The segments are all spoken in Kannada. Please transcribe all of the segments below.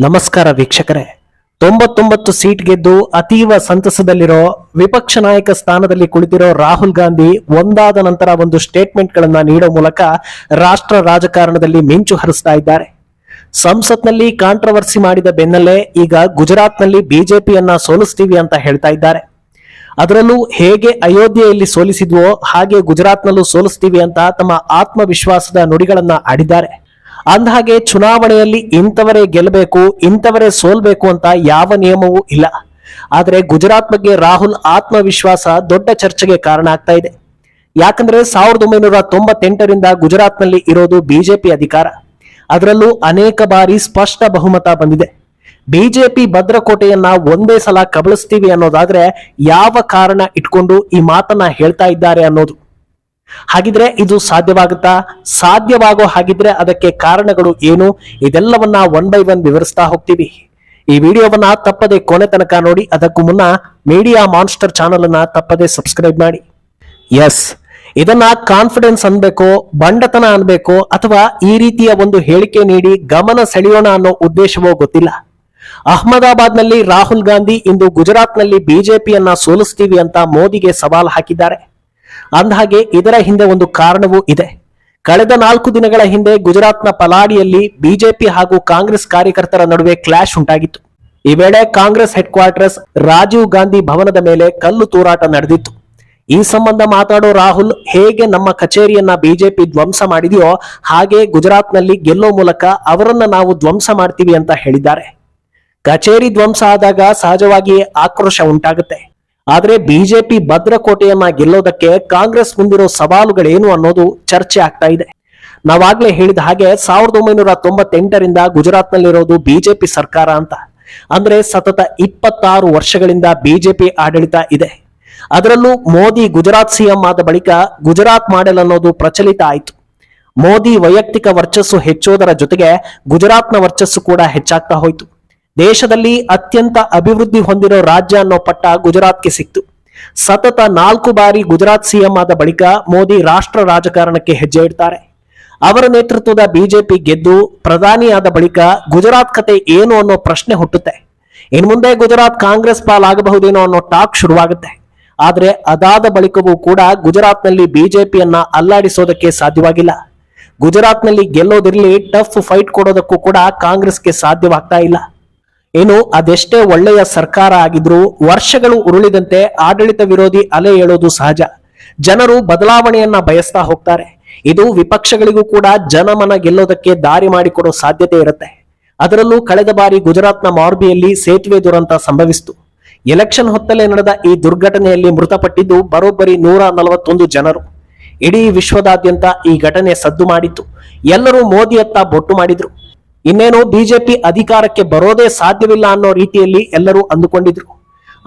ನಮಸ್ಕಾರ ವೀಕ್ಷಕರೇ. 99 ಸೀಟ್ ಗೆದ್ದು ಅತೀವ ಸಂತಸದಲ್ಲಿರೋ ವಿಪಕ್ಷ ನಾಯಕ ಸ್ಥಾನದಲ್ಲಿ ಕುಳಿತಿರೋ ರಾಹುಲ್ ಗಾಂಧಿ ಒಂದಾದ ನಂತರ ಒಂದು ಸ್ಟೇಟ್ಮೆಂಟ್ ಗಳನ್ನ ನೀಡೋ ಮೂಲಕ ರಾಷ್ಟ್ರ ರಾಜಕಾರಣದಲ್ಲಿ ಮಿಂಚು ಹರಿಸ್ತಾ ಇದ್ದಾರೆ. ಸಂಸತ್ನಲ್ಲಿ ಕಾಂಟ್ರವರ್ಸಿ ಮಾಡಿದ ಬೆನ್ನಲ್ಲೇ ಈಗ ಗುಜರಾತ್ನಲ್ಲಿ ಬಿಜೆಪಿಯನ್ನ ಸೋಲಿಸ್ತೀವಿ ಅಂತ ಹೇಳ್ತಾ ಇದ್ದಾರೆ. ಅದರಲ್ಲೂ ಹೇಗೆ ಅಯೋಧ್ಯೆಯಲ್ಲಿ ಸೋಲಿಸಿದ್ವೋ ಹಾಗೆ ಗುಜರಾತ್ನಲ್ಲೂ ಸೋಲಿಸ್ತೀವಿ ಅಂತ ತಮ್ಮ ಆತ್ಮವಿಶ್ವಾಸದ ನುಡಿಗಳನ್ನ ಆಡಿದ್ದಾರೆ. ಅಂದಹಾಗೆ ಚುನಾವಣೆಯಲ್ಲಿ ಇಂಥವರೇ ಗೆಲ್ಲಬೇಕು, ಇಂಥವರೇ ಸೋಲ್ಬೇಕು ಅಂತ ಯಾವ ನಿಯಮವೂ ಇಲ್ಲ. ಆದರೆ ಗುಜರಾತ್ ಬಗ್ಗೆ ರಾಹುಲ್ ಆತ್ಮವಿಶ್ವಾಸ ದೊಡ್ಡ ಚರ್ಚೆಗೆ ಕಾರಣ ಆಗ್ತಾ ಇದೆ. ಯಾಕಂದ್ರೆ 1998ರಿಂದ ಗುಜರಾತ್ನಲ್ಲಿ ಇರೋದು ಬಿಜೆಪಿ ಅಧಿಕಾರ. ಅದರಲ್ಲೂ ಅನೇಕ ಬಾರಿ ಸ್ಪಷ್ಟ ಬಹುಮತ ಬಂದಿದೆ. ಬಿಜೆಪಿ ಭದ್ರಕೋಟೆಯನ್ನ ಒಂದೇ ಸಲ ಕಬಳಿಸ್ತೀವಿ ಅನ್ನೋದಾದ್ರೆ ಯಾವ ಕಾರಣ ಇಟ್ಕೊಂಡು ಈ ಮಾತನ್ನ ಹೇಳ್ತಾ ಇದ್ದಾರೆ ಅನ್ನೋದು. ಹಾಗಿದ್ರೆ ಇದು ಸಾಧ್ಯವಾಗುತ್ತಾ? ಸಾಧ್ಯವಾಗೋ ಹಾಗಿದ್ರೆ ಅದಕ್ಕೆ ಕಾರಣಗಳು ಏನು? ಇದೆಲ್ಲವನ್ನ ಒನ್ ಬೈ ಒನ್ ವಿವರಿಸ್ತಾ ಹೋಗ್ತೀವಿ. ಈ ವಿಡಿಯೋವನ್ನ ತಪ್ಪದೆ ಕೊನೆ ತನಕ ನೋಡಿ. ಅದಕ್ಕೂ ಮುನ್ನ ಮೀಡಿಯಾ ಮಾನ್ಸ್ಟರ್ ಚಾನಲ್ ಅನ್ನ ತಪ್ಪದೆ ಸಬ್ಸ್ಕ್ರೈಬ್ ಮಾಡಿ. ಎಸ್, ಇದನ್ನ ಕಾನ್ಫಿಡೆನ್ಸ್ ಅನ್ಬೇಕೋ, ಬಂಡತನ ಅನ್ಬೇಕೋ, ಅಥವಾ ಈ ರೀತಿಯ ಒಂದು ಹೇಳಿಕೆ ನೀಡಿ ಗಮನ ಸೆಳೆಯೋಣ ಅನ್ನೋ ಉದ್ದೇಶವೋ ಗೊತ್ತಿಲ್ಲ. ಅಹಮದಾಬಾದ್ನಲ್ಲಿ ರಾಹುಲ್ ಗಾಂಧಿ ಇಂದು ಗುಜರಾತ್ನಲ್ಲಿ ಬಿಜೆಪಿಯನ್ನ ಸೋಲಿಸ್ತೀವಿ ಅಂತ ಮೋದಿಗೆ ಸವಾಲ್ ಹಾಕಿದ್ದಾರೆ. ಅಂದಹಾಗೆ ಇದರ ಹಿಂದೆ ಒಂದು ಕಾರಣವೂ ಇದೆ. ಕಳೆದ 4 ದಿನಗಳ ಹಿಂದೆ ಗುಜರಾತ್ನ ಪಲಾಡಿಯಲ್ಲಿ ಬಿಜೆಪಿ ಹಾಗೂ ಕಾಂಗ್ರೆಸ್ ಕಾರ್ಯಕರ್ತರ ನಡುವೆ ಕ್ಲಾಶ್ ಉಂಟಾಗಿತ್ತು. ಈ ವೇಳೆ ಕಾಂಗ್ರೆಸ್ ಹೆಡ್ ಕ್ವಾರ್ಟರ್ಸ್ ರಾಜೀವ್ ಗಾಂಧಿ ಭವನದ ಮೇಲೆ ಕಲ್ಲು ತೂರಾಟ ನಡೆದಿತ್ತು. ಈ ಸಂಬಂಧ ಮಾತಾಡೋ ರಾಹುಲ್, ಹೇಗೆ ನಮ್ಮ ಕಚೇರಿಯನ್ನ ಬಿಜೆಪಿ ಧ್ವಂಸ ಮಾಡಿದೆಯೋ ಹಾಗೆ ಗುಜರಾತ್ನಲ್ಲಿ ಗೆಲ್ಲೋ ಮೂಲಕ ಅವರನ್ನ ನಾವು ಧ್ವಂಸ ಮಾಡ್ತೀವಿ ಅಂತ ಹೇಳಿದ್ದಾರೆ. ಕಚೇರಿ ಧ್ವಂಸ ಆದಾಗ ಸಹಜವಾಗಿ ಆಕ್ರೋಶ ಉಂಟಾಗುತ್ತೆ. ಆದ್ರೆ ಬಿಜೆಪಿ ಭದ್ರಕೋಟೆಯನ್ನ ಗೆಲ್ಲೋದಕ್ಕೆ ಕಾಂಗ್ರೆಸ್ ಮುಂದಿರೋ ಸವಾಲುಗಳೇನು ಅನ್ನೋದು ಚರ್ಚೆ ಆಗ್ತಾ ಇದೆ. ನಾವಾಗ್ಲೇ ಹೇಳಿದ ಹಾಗೆ 1998ರಿಂದ ಗುಜರಾತ್ನಲ್ಲಿರೋದು ಬಿಜೆಪಿ ಸರ್ಕಾರ ಅಂತ. ಅಂದ್ರೆ ಸತತ 26 ವರ್ಷಗಳಿಂದ ಬಿಜೆಪಿ ಆಡಳಿತ ಇದೆ. ಅದರಲ್ಲೂ ಮೋದಿ ಗುಜರಾತ್ ಸಿಎಂ ಆದ ಬಳಿಕ ಗುಜರಾತ್ ಮಾಡೆಲ್ ಅನ್ನೋದು ಪ್ರಚಲಿತ ಆಯಿತು. ಮೋದಿ ವೈಯಕ್ತಿಕ ವರ್ಚಸ್ಸು ಹೆಚ್ಚೋದರ ಜೊತೆಗೆ ಗುಜರಾತ್ನ ವರ್ಚಸ್ಸು ಕೂಡ ಹೆಚ್ಚಾಗ್ತಾ ಹೋಯ್ತು. ದೇಶದಲ್ಲಿ ಅತ್ಯಂತ ಅಭಿವೃದ್ಧಿ ಹೊಂದಿರೋ ರಾಜ್ಯ ಅನ್ನೋ ಪಟ್ಟ ಗುಜರಾತ್ಗೆ ಸಿಕ್ತು. ಸತತ 4 ಬಾರಿ ಗುಜರಾತ್ ಸಿಎಂ ಆದ ಬಳಿಕ ಮೋದಿ ರಾಷ್ಟ್ರ ರಾಜಕಾರಣಕ್ಕೆ ಹೆಜ್ಜೆ ಇಡ್ತಾರೆ. ಅವರ ನೇತೃತ್ವದ ಬಿಜೆಪಿ ಗೆದ್ದು ಪ್ರಧಾನಿಯಾದ ಬಳಿಕ ಗುಜರಾತ್ ಕತೆ ಏನು ಅನ್ನೋ ಪ್ರಶ್ನೆ ಹುಟ್ಟುತ್ತೆ. ಇನ್ನು ಮುಂದೆ ಗುಜರಾತ್ ಕಾಂಗ್ರೆಸ್ ಪಾಲಾಗಬಹುದೇನೋ ಅನ್ನೋ ಟಾಕ್ ಶುರುವಾಗುತ್ತೆ. ಆದ್ರೆ ಅದಾದ ಬಳಿಕವೂ ಕೂಡ ಗುಜರಾತ್ನಲ್ಲಿ ಬಿಜೆಪಿಯನ್ನ ಅಲ್ಲಾಡಿಸೋದಕ್ಕೆ ಸಾಧ್ಯವಾಗಿಲ್ಲ. ಗುಜರಾತ್ನಲ್ಲಿ ಗೆಲ್ಲೋದಿರ್ಲಿ, ಟಫ್ ಫೈಟ್ ಕೊಡೋದಕ್ಕೂ ಕೂಡ ಕಾಂಗ್ರೆಸ್ಗೆ ಸಾಧ್ಯವಾಗ್ತಾ ಇಲ್ಲ. ಇನ್ನು ಅದೆಷ್ಟೇ ಒಳ್ಳೆಯ ಸರ್ಕಾರ ಆಗಿದ್ರೂ ವರ್ಷಗಳು ಉರುಳಿದಂತೆ ಆಡಳಿತ ವಿರೋಧಿ ಅಲೆ ಏಳೋದು ಸಹಜ. ಜನರು ಬದಲಾವಣೆಯನ್ನ ಬಯಸ್ತಾ ಹೋಗ್ತಾರೆ. ಇದು ವಿಪಕ್ಷಗಳಿಗೂ ಕೂಡ ಜನಮನ ಗೆಲ್ಲೋದಕ್ಕೆ ದಾರಿ ಮಾಡಿಕೊಡೋ ಸಾಧ್ಯತೆ ಇರುತ್ತೆ. ಅದರಲ್ಲೂ ಕಳೆದ ಬಾರಿ ಗುಜರಾತ್ನ ಮಾರ್ಬಿಯಲ್ಲಿ ಸೇತುವೆ ದುರಂತ ಸಂಭವಿಸಿತು. ಎಲೆಕ್ಷನ್ ಹೊತ್ತಲೇ ನಡೆದ ಈ ದುರ್ಘಟನೆಯಲ್ಲಿ ಮೃತಪಟ್ಟಿದ್ದು ಬರೋಬ್ಬರಿ 141 ಜನರು. ಇಡೀ ವಿಶ್ವದಾದ್ಯಂತ ಈ ಘಟನೆ ಸದ್ದು ಮಾಡಿತ್ತು. ಎಲ್ಲರೂ ಮೋದಿಯತ್ತ ಬೊಟ್ಟು ಮಾಡಿದ್ರು. ಇನ್ನೇನು ಬಿಜೆಪಿ ಅಧಿಕಾರಕ್ಕೆ ಬರೋದೇ ಸಾಧ್ಯವಿಲ್ಲ ಅನ್ನೋ ರೀತಿಯಲ್ಲಿ ಎಲ್ಲರೂ ಅಂದುಕೊಂಡಿದ್ರು.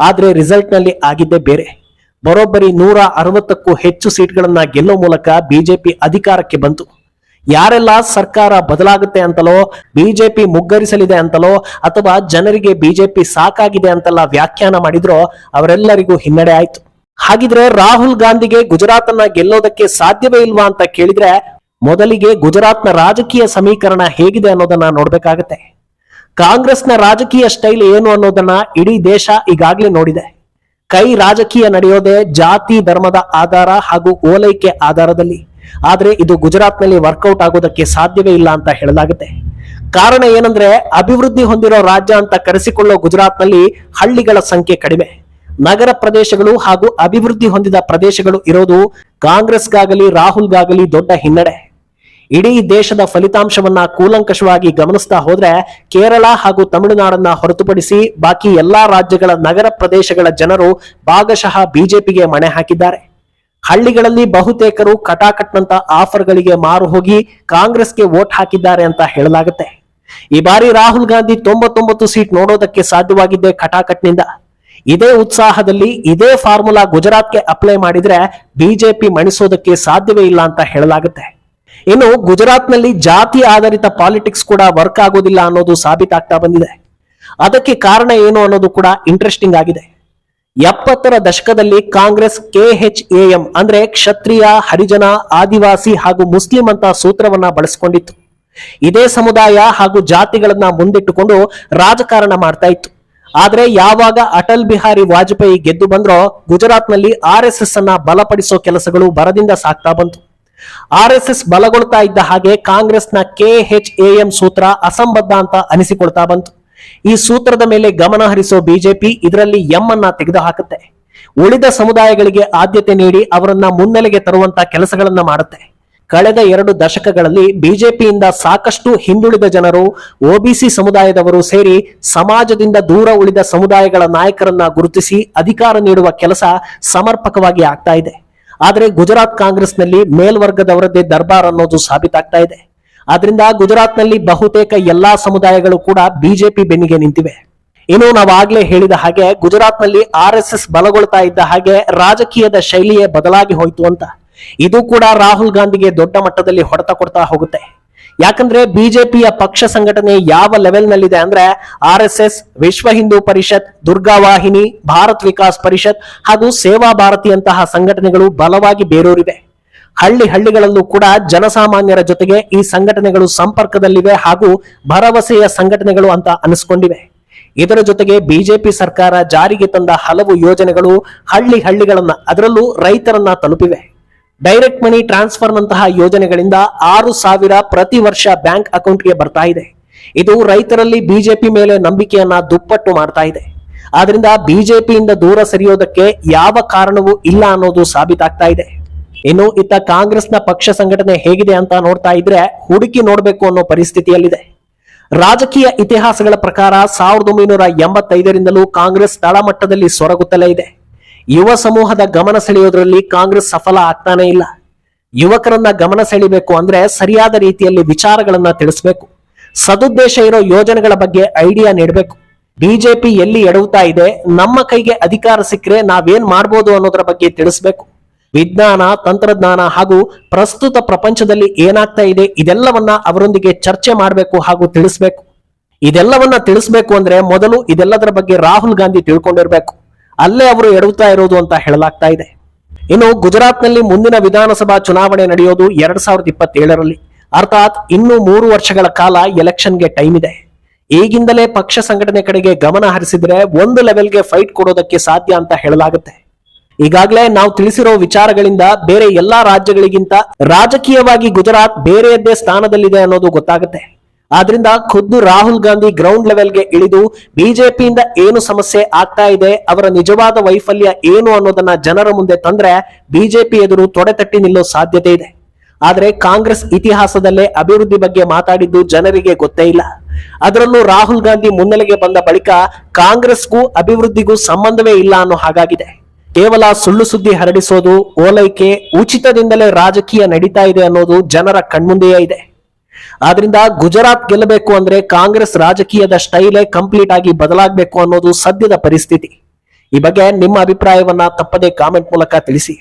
ಆದ್ರೆ ರಿಸಲ್ಟ್ ನಲ್ಲಿ ಆಗಿದ್ದೇ ಬೇರೆ. ಬರೋಬ್ಬರಿ 160ಕ್ಕೂ ಹೆಚ್ಚು ಸೀಟ್ಗಳನ್ನ ಗೆಲ್ಲೋ ಮೂಲಕ ಬಿಜೆಪಿ ಅಧಿಕಾರಕ್ಕೆ ಬಂತು. ಯಾರೆಲ್ಲ ಸರ್ಕಾರ ಬದಲಾಗುತ್ತೆ ಅಂತಲೋ, ಬಿಜೆಪಿ ಮುಗ್ಗರಿಸಲಿದೆ ಅಂತಲೋ, ಅಥವಾ ಜನರಿಗೆ ಬಿಜೆಪಿ ಸಾಕಾಗಿದೆ ಅಂತೆಲ್ಲ ವ್ಯಾಖ್ಯಾನ ಮಾಡಿದ್ರೋ ಅವರೆಲ್ಲರಿಗೂ ಹಿನ್ನಡೆ ಆಯ್ತು. ಹಾಗಿದ್ರೆ ರಾಹುಲ್ ಗಾಂಧಿಗೆ ಗುಜರಾತ್ ಅನ್ನ ಗೆಲ್ಲೋದಕ್ಕೆ ಸಾಧ್ಯವೇ ಇಲ್ವಾ ಅಂತ ಕೇಳಿದ್ರೆ, ಮೊದಲಿಗೆ ಗುಜರಾತ್ನ ರಾಜಕೀಯ ಸಮೀಕರಣ ಹೇಗಿದೆ ಅನ್ನೋದನ್ನ ನೋಡ್ಬೇಕಾಗತ್ತೆ. ಕಾಂಗ್ರೆಸ್ನ ರಾಜಕೀಯ ಸ್ಟೈಲ್ ಏನು ಅನ್ನೋದನ್ನ ಇಡೀ ದೇಶ ಈಗಾಗ್ಲೇ ನೋಡಿದೆ. ಕೈ ರಾಜಕೀಯ ನಡೆಯೋದೇ ಜಾತಿ ಧರ್ಮದ ಆಧಾರ ಹಾಗೂ ಓಲೈಕೆ ಆಧಾರದಲ್ಲಿ. ಆದ್ರೆ ಇದು ಗುಜರಾತ್ನಲ್ಲಿ ವರ್ಕೌಟ್ ಆಗೋದಕ್ಕೆ ಸಾಧ್ಯವೇ ಇಲ್ಲ ಅಂತ ಹೇಳಲಾಗುತ್ತೆ. ಕಾರಣ ಏನಂದ್ರೆ, ಅಭಿವೃದ್ಧಿ ಹೊಂದಿರೋ ರಾಜ್ಯ ಅಂತ ಕರೆಸಿಕೊಳ್ಳೋ ಗುಜರಾತ್ನಲ್ಲಿ ಹಳ್ಳಿಗಳ ಸಂಖ್ಯೆ ಕಡಿಮೆ. ನಗರ ಪ್ರದೇಶಗಳು ಹಾಗೂ ಅಭಿವೃದ್ಧಿ ಹೊಂದಿದ ಪ್ರದೇಶಗಳು ಇರೋದು ಕಾಂಗ್ರೆಸ್ಗಾಗಲಿ ರಾಹುಲ್ಗಾಗಲಿ ದೊಡ್ಡ ಹಿನ್ನಡೆ. ಇಡೀ ದೇಶದ ಫಲಿತಾಂಶವನ್ನ ಕೂಲಂಕಷವಾಗಿ ಗಮನಿಸ್ತಾ ಹೋದ್ರೆ ಕೇರಳ ಹಾಗೂ ತಮಿಳುನಾಡನ್ನ ಹೊರತುಪಡಿಸಿ ಬಾಕಿ ಎಲ್ಲಾ ರಾಜ್ಯಗಳ ನಗರ ಪ್ರದೇಶಗಳ ಜನರು ಭಾಗಶಃ ಬಿಜೆಪಿಗೆ ಮಣೆ ಹಾಕಿದ್ದಾರೆ. ಹಳ್ಳಿಗಳಲ್ಲಿ ಬಹುತೇಕರು ಕಟಾಕಟ್ನಂತ ಆಫರ್ಗಳಿಗೆ ಮಾರು ಹೋಗಿ ಕಾಂಗ್ರೆಸ್ಗೆ ವೋಟ್ ಹಾಕಿದ್ದಾರೆ ಅಂತ ಹೇಳಲಾಗುತ್ತೆ. ಈ ಬಾರಿ ರಾಹುಲ್ ಗಾಂಧಿ 99 ಸೀಟ್ ನೋಡೋದಕ್ಕೆ ಸಾಧ್ಯವಾಗಿದ್ದೇ ಕಟಾಕಟ್ನಿಂದ. ಇದೇ ಉತ್ಸಾಹದಲ್ಲಿ ಇದೇ ಫಾರ್ಮುಲಾ ಗುಜರಾತ್ಗೆ ಅಪ್ಲೈ ಮಾಡಿದ್ರೆ ಬಿಜೆಪಿ ಮಣಿಸೋದಕ್ಕೆ ಸಾಧ್ಯವೇ ಇಲ್ಲ ಅಂತ ಹೇಳಲಾಗುತ್ತೆ. ಇನ್ನು ಗುಜರಾತ್ನಲ್ಲಿ ಜಾತಿ ಆಧಾರಿತ ಪಾಲಿಟಿಕ್ಸ್ ಕೂಡ ವರ್ಕ್ ಆಗೋದಿಲ್ಲ ಅನ್ನೋದು ಸಾಬೀತಾಗ್ತಾ ಬಂದಿದೆ. ಅದಕ್ಕೆ ಕಾರಣ ಏನು ಅನ್ನೋದು ಕೂಡ ಇಂಟ್ರೆಸ್ಟಿಂಗ್ ಆಗಿದೆ. 70ರ ದಶಕದಲ್ಲಿ ಕಾಂಗ್ರೆಸ್ KHAM ಅಂದ್ರೆ ಕ್ಷತ್ರಿಯ, ಹರಿಜನ, ಆದಿವಾಸಿ ಹಾಗೂ ಮುಸ್ಲಿಂ ಅಂತ ಸೂತ್ರವನ್ನ ಬಳಸಿಕೊಂಡಿತ್ತು. ಇದೇ ಸಮುದಾಯ ಹಾಗೂ ಜಾತಿಗಳನ್ನ ಮುಂದಿಟ್ಟುಕೊಂಡು ರಾಜಕಾರಣ ಮಾಡ್ತಾ ಇತ್ತು. ಆದ್ರೆ ಯಾವಾಗ ಅಟಲ್ ಬಿಹಾರಿ ವಾಜಪೇಯಿ ಗೆದ್ದು ಬಂದ್ರೋ ಗುಜರಾತ್ನಲ್ಲಿ RSS ಅನ್ನ ಬಲಪಡಿಸೋ ಕೆಲಸಗಳು ಭರದಿಂದ ಸಾಗ್ತಾ ಬಂತು. RSS ಬಲಗೊಳ್ತಾ ಇದ್ದ ಹಾಗೆ ಕಾಂಗ್ರೆಸ್ನ KHAM ಸೂತ್ರ ಅಸಂಬದ್ಧ ಅಂತ ಅನಿಸಿಕೊಳ್ತಾ ಬಂತು. ಈ ಸೂತ್ರದ ಮೇಲೆ ಗಮನ ಹರಿಸೋ ಬಿಜೆಪಿ ಇದರಲ್ಲಿ ಎಂ ಅನ್ನ ತೆಗೆದು ಹಾಕುತ್ತೆ. ಉಳಿದ ಸಮುದಾಯಗಳಿಗೆ ಆದ್ಯತೆ ನೀಡಿ ಅವರನ್ನ ಮುನ್ನೆಲೆಗೆ ತರುವಂತ ಕೆಲಸಗಳನ್ನ ಮಾಡುತ್ತೆ. ಕಳೆದ 2 ದಶಕಗಳಲ್ಲಿ ಬಿಜೆಪಿಯಿಂದ ಸಾಕಷ್ಟು ಹಿಂದುಳಿದ ಜನರು, OBC ಸಮುದಾಯದವರು ಸೇರಿ ಸಮಾಜದಿಂದ ದೂರ ಉಳಿದ ಸಮುದಾಯಗಳ ನಾಯಕರನ್ನ ಗುರುತಿಸಿ ಅಧಿಕಾರ ನೀಡುವ ಕೆಲಸ ಸಮರ್ಪಕವಾಗಿ ಆಗ್ತಾ ಇದೆ. ಆದ್ರೆ ಗುಜರಾತ್ ಕಾಂಗ್ರೆಸ್ನಲ್ಲಿ ಮೇಲ್ವರ್ಗದವರದ್ದೇ ದರ್ಬಾರ್ ಅನ್ನೋದು ಸಾಬೀತಾಗ್ತಾ ಇದೆ. ಆದ್ರಿಂದ ಗುಜರಾತ್ನಲ್ಲಿ ಬಹುತೇಕ ಎಲ್ಲಾ ಸಮುದಾಯಗಳು ಕೂಡ ಬಿಜೆಪಿ ಬೆನ್ನಿಗೆ ನಿಂತಿವೆ. ಇನ್ನು ನಾವಾಗ್ಲೇ ಹೇಳಿದ ಹಾಗೆ ಗುಜರಾತ್ನಲ್ಲಿ RSS ಬಲಗೊಳ್ತಾ ಇದ್ದ ಹಾಗೆ ರಾಜಕೀಯದ ಶೈಲಿಯೇ ಬದಲಾಗಿ ಹೋಯ್ತು ಅಂತ. ಇದು ಕೂಡ ರಾಹುಲ್ ಗಾಂಧಿಗೆ ದೊಡ್ಡ ಮಟ್ಟದಲ್ಲಿ ಹೊಡೆತ ಕೊಡ್ತಾ ಹೋಗುತ್ತೆ. ಯಾಕಂದ್ರೆ ಬಿಜೆಪಿಯ ಪಕ್ಷ ಸಂಘಟನೆ ಯಾವ ಲೆವೆಲ್ ನಲ್ಲಿದೆ ಅಂದ್ರೆ RSS, ವಿಶ್ವ ಹಿಂದೂ ಪರಿಷತ್, ದುರ್ಗಾವಾಹಿನಿ, ಭಾರತ್ ವಿಕಾಸ್ ಪರಿಷತ್ ಹಾಗೂ ಸೇವಾ ಭಾರತಿಯಂತಹ ಸಂಘಟನೆಗಳು ಬಲವಾಗಿ ಬೇರೂರಿವೆ. ಹಳ್ಳಿಗಳಲ್ಲೂ ಕೂಡ ಜನಸಾಮಾನ್ಯರ ಜೊತೆಗೆ ಈ ಸಂಘಟನೆಗಳು ಸಂಪರ್ಕದಲ್ಲಿವೆ ಹಾಗೂ ಭರವಸೆಯ ಸಂಘಟನೆಗಳು ಅಂತ ಅನಿಸ್ಕೊಂಡಿವೆ. ಇದರ ಜೊತೆಗೆ ಬಿಜೆಪಿ ಸರ್ಕಾರ ಜಾರಿಗೆ ತಂದ ಹಲವು ಯೋಜನೆಗಳು ಹಳ್ಳಿಗಳನ್ನ ಅದರಲ್ಲೂ ರೈತರನ್ನ ತಲುಪಿವೆ. ಡೈರೆಕ್ಟ್ ಮನಿ ಟ್ರಾನ್ಸ್ಫರ್ ನಂತಹ ಯೋಜನೆಗಳಿಂದ 6,000 ಪ್ರತಿ ವರ್ಷ ಬ್ಯಾಂಕ್ ಅಕೌಂಟ್ಗೆ ಬರ್ತಾ ಇದೆ. ಇದು ರೈತರಲ್ಲಿ ಬಿಜೆಪಿ ಮೇಲೆ ನಂಬಿಕೆಯನ್ನ ದುಪ್ಪಟ್ಟು ಮಾಡ್ತಾ ಇದೆ. ಆದ್ರಿಂದ ಬಿಜೆಪಿಯಿಂದ ದೂರ ಸರಿಯೋದಕ್ಕೆ ಯಾವ ಕಾರಣವೂ ಇಲ್ಲ ಅನ್ನೋದು ಸಾಬೀತಾಗ್ತಾ ಇದೆ. ಇನ್ನು ಇತ್ತ ಕಾಂಗ್ರೆಸ್ನ ಪಕ್ಷ ಸಂಘಟನೆ ಹೇಗಿದೆ ಅಂತ ನೋಡ್ತಾ ಇದ್ರೆ ಹುಡುಕಿ ನೋಡ್ಬೇಕು ಅನ್ನೋ ಪರಿಸ್ಥಿತಿಯಲ್ಲಿದೆ. ರಾಜಕೀಯ ಇತಿಹಾಸಗಳ ಪ್ರಕಾರ 1985ರಿಂದಲೂ ಕಾಂಗ್ರೆಸ್ ತಳಮಟ್ಟದಲ್ಲಿ ಸೊರಗುತ್ತಲೇ ಇದೆ. ಯುವ ಸಮೂಹದ ಗಮನ ಸೆಳೆಯೋದ್ರಲ್ಲಿ ಕಾಂಗ್ರೆಸ್ ಸಫಲ ಆಗ್ತಾನೆ ಇಲ್ಲ. ಯುವಕರನ್ನ ಗಮನ ಸೆಳಿಬೇಕು ಅಂದ್ರೆ ಸರಿಯಾದ ರೀತಿಯಲ್ಲಿ ವಿಚಾರಗಳನ್ನ ತಿಳಿಸ್ಬೇಕು. ಸದುದ್ದೇಶ ಇರೋ ಯೋಜನೆಗಳ ಬಗ್ಗೆ ಐಡಿಯಾ ನೀಡಬೇಕು. ಬಿಜೆಪಿ ಎಲ್ಲಿ ಎಡವುತ್ತಾ ಇದೆ, ನಮ್ಮ ಕೈಗೆ ಅಧಿಕಾರ ಸಿಕ್ಕರೆ ನಾವೇನ್ ಮಾಡ್ಬೋದು ಅನ್ನೋದ್ರ ಬಗ್ಗೆ ತಿಳಿಸ್ಬೇಕು. ವಿಜ್ಞಾನ, ತಂತ್ರಜ್ಞಾನ ಹಾಗೂ ಪ್ರಸ್ತುತ ಪ್ರಪಂಚದಲ್ಲಿ ಏನಾಗ್ತಾ ಇದೆ ಇದೆಲ್ಲವನ್ನ ಅವರೊಂದಿಗೆ ಚರ್ಚೆ ಮಾಡಬೇಕು ಹಾಗೂ ತಿಳಿಸ್ಬೇಕು. ಇದೆಲ್ಲವನ್ನ ತಿಳಿಸ್ಬೇಕು ಅಂದ್ರೆ ಮೊದಲು ಇದೆಲ್ಲದರ ಬಗ್ಗೆ ರಾಹುಲ್ ಗಾಂಧಿ ತಿಳ್ಕೊಂಡಿರ್ಬೇಕು. ಅಲ್ಲೇ ಅವರು ಎಡವುತ್ತಾ ಇರೋದು ಅಂತ ಹೇಳಲಾಗ್ತಾ ಇದೆ. ಇನ್ನು ಗುಜರಾತ್ನಲ್ಲಿ ಮುಂದಿನ ವಿಧಾನಸಭಾ ಚುನಾವಣೆ ನಡೆಯೋದು 2027ರಲ್ಲಿ, ಅರ್ಥಾತ್ ಇನ್ನು 3 ವರ್ಷಗಳ ಕಾಲ ಎಲೆಕ್ಷನ್ಗೆ ಟೈಮ್ ಇದೆ. ಈಗಿಂದಲೇ ಪಕ್ಷ ಸಂಘಟನೆ ಕಡೆಗೆ ಗಮನ ಹರಿಸಿದ್ರೆ ಒಂದು ಲೆವೆಲ್ಗೆ ಫೈಟ್ ಕೊಡೋದಕ್ಕೆ ಸಾಧ್ಯ ಅಂತ ಹೇಳಲಾಗುತ್ತೆ. ಈಗಾಗಲೇ ನಾವು ತಿಳಿಸಿರೋ ವಿಚಾರಗಳಿಂದ ಬೇರೆ ಎಲ್ಲಾ ರಾಜ್ಯಗಳಿಗಿಂತ ರಾಜಕೀಯವಾಗಿ ಗುಜರಾತ್ ಬೇರೆಯದ್ದೇ ಸ್ಥಾನದಲ್ಲಿದೆ ಅನ್ನೋದು ಗೊತ್ತಾಗುತ್ತೆ. ಆದ್ರಿಂದ ಖುದ್ದು ರಾಹುಲ್ ಗಾಂಧಿ ಗ್ರೌಂಡ್ ಲೆವೆಲ್ಗೆ ಇಳಿದು ಬಿಜೆಪಿಯಿಂದ ಏನು ಸಮಸ್ಯೆ ಆಗ್ತಾ ಇದೆ, ಅವರ ನಿಜವಾದ ವೈಫಲ್ಯ ಏನು ಅನ್ನೋದನ್ನ ಜನರ ಮುಂದೆ ತಂದ್ರೆ ಬಿಜೆಪಿ ಎದುರು ತೊಡೆತಟ್ಟಿ ನಿಲ್ಲೋ ಸಾಧ್ಯತೆ ಇದೆ. ಆದ್ರೆ ಕಾಂಗ್ರೆಸ್ ಇತಿಹಾಸದಲ್ಲೇ ಅಭಿವೃದ್ಧಿ ಬಗ್ಗೆ ಮಾತಾಡಿದ್ದು ಜನರಿಗೆ ಗೊತ್ತೇ ಇಲ್ಲ. ಅದರಲ್ಲೂ ರಾಹುಲ್ ಗಾಂಧಿ ಮುನ್ನೆಲೆಗೆ ಬಂದ ಬಳಿಕ ಕಾಂಗ್ರೆಸ್ಗೂ ಅಭಿವೃದ್ಧಿಗೂ ಸಂಬಂಧವೇ ಇಲ್ಲ ಅನ್ನೋ ಹಾಗಾಗಿದೆ. ಕೇವಲ ಸುಳ್ಳು ಸುದ್ದಿ ಹರಡಿಸೋದು, ಓಲೈಕೆ, ಉಚಿತದಿಂದಲೇ ರಾಜಕೀಯ ನಡೀತಾ ಇದೆ ಅನ್ನೋದು ಜನರ ಕಣ್ಮುಂದೆಯೇ ಇದೆ. ಆದ್ರಿಂದ ಗುಜರಾತ್ ಗೆಲ್ಲಬೇಕು ಅಂದ್ರೆ ಕಾಂಗ್ರೆಸ್ ರಾಜಕೀಯದ ಸ್ಟೈಲೇ ಕಂಪ್ಲೀಟ್ ಆಗಿ ಬದಲಾಗಬೇಕು ಅನ್ನೋದು ಸದ್ಯದ ಪರಿಸ್ಥಿತಿ. ಈ ಬಗ್ಗೆ ನಿಮ್ಮ ಅಭಿಪ್ರಾಯವನ್ನ ತಪ್ಪದೇ ಕಾಮೆಂಟ್ ಮೂಲಕ ತಿಳಿಸಿ.